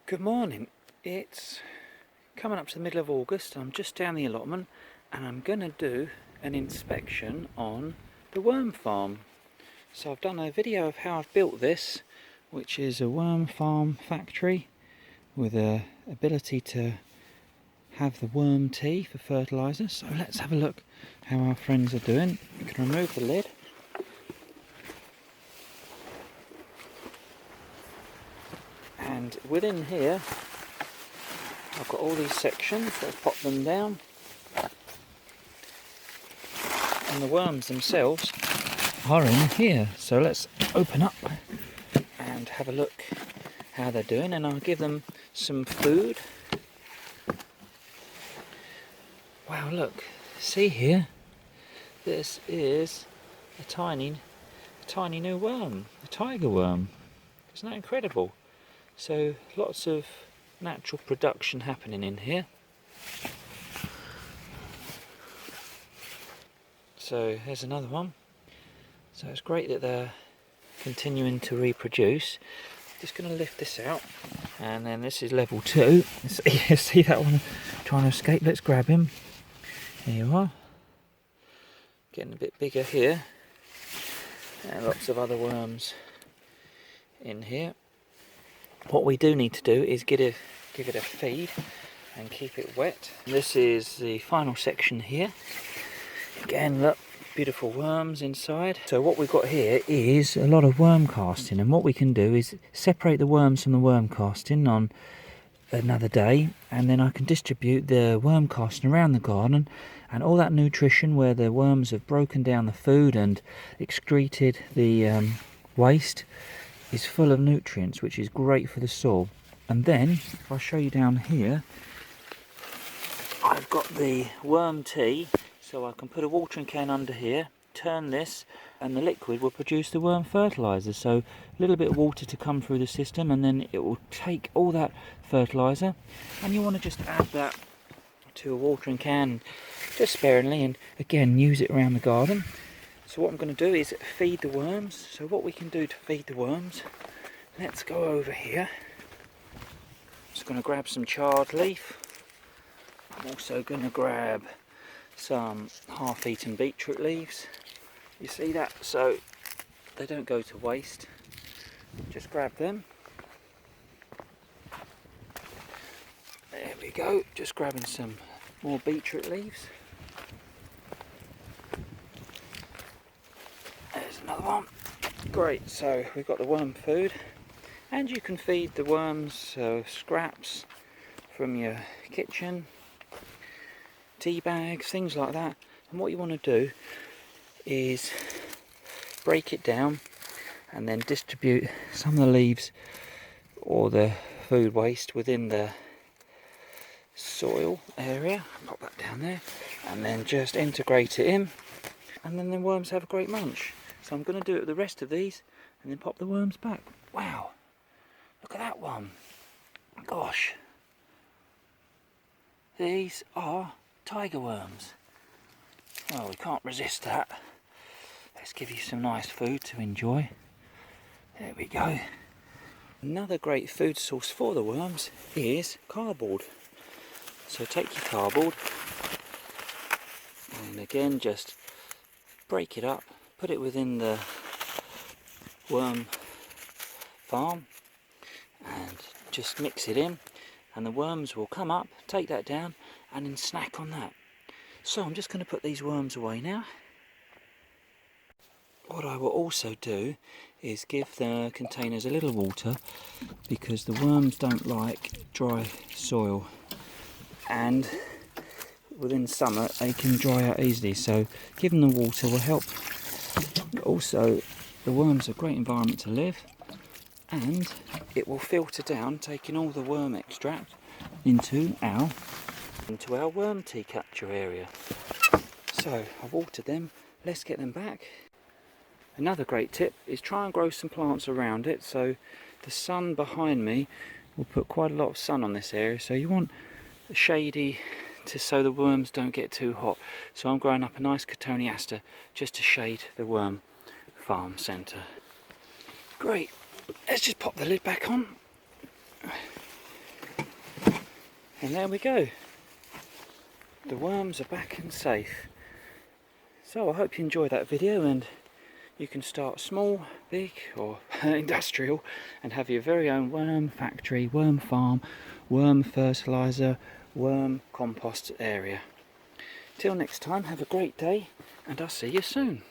Good morning. It's coming up to the middle of August. I'm just down the allotment and I'm going to do an inspection on the worm farm. So I've done a video of how I've built this, which is a worm farm factory with a ability to have the worm tea for fertiliser. So let's have a look how our friends are doing. You can remove the lid. And within here I've got all these sections, I've popped them down, and the worms themselves are in here. So let's open up and have a look how they're doing, and I'll give them some food. Wow, look, see here, this is a tiny new worm, a tiger worm. Isn't that incredible? So lots of natural production happening in here. So here's another one. So it's great that they're continuing to reproduce. Just going to lift this out, and then this is level 2. See that one trying to escape? Let's grab him. Here you are. Getting a bit bigger here. And lots of other worms in here. What we do need to do is give it a feed and keep it wet. This is the final section here. Again, look, beautiful worms inside. So what we've got here is a lot of worm casting, and what we can do is separate the worms from the worm casting on another day, and then I can distribute the worm casting around the garden, and all that nutrition where the worms have broken down the food and excreted the waste is full of nutrients, which is great for the soil. And then if I show you down here, I've got the worm tea, so I can put a watering can under here, turn this, and the liquid will produce the worm fertiliser. So a little bit of water to come through the system, and then it will take all that fertiliser, and you want to just add that to a watering can just sparingly, and again use it around the garden. So what I'm going to do is feed the worms. So what we can do to feed the worms, let's go over here. Just going to grab some charred leaf. I'm also going to grab some half-eaten beetroot leaves. You see that? So they don't go to waste. Just grab them. There we go. Just grabbing some more beetroot leaves. There's another one. Great, so we've got the worm food, and you can feed the worms scraps from your kitchen, tea bags, things like that. And what you want to do is break it down and then distribute some of the leaves or the food waste within the soil area. Pop that down there, and then just integrate it in, and then the worms have a great munch. So I'm going to do it with the rest of these and then pop the worms back. Wow, look at that one. Gosh, these are tiger worms. Well, we can't resist that. Let's give you some nice food to enjoy. There we go. Another great food source for the worms is cardboard. So take your cardboard and again just break it up, put it within the worm farm and just mix it in, and the worms will come up, take that down, and then snack on that. So I'm just going to put these worms away now. What I will also do is give the containers a little water, because the worms don't like dry soil, and within summer they can dry out easily, so giving them water will help. Also, the worms are a great environment to live, and it will filter down, taking all the worm extract into our worm tea capture area. So I've watered them, let's get them back. Another great tip is try and grow some plants around it, so the sun behind me will put quite a lot of sun on this area, so you want shady so the worms don't get too hot. So I'm growing up a nice Cotoneaster just to shade the worm farm centre. Great, let's just pop the lid back on. And there we go. The worms are back and safe. So I hope you enjoyed that video, and you can start small, big or industrial and have your very own worm factory, worm farm, worm fertiliser, worm compost area. Till next time, have a great day and I'll see you soon.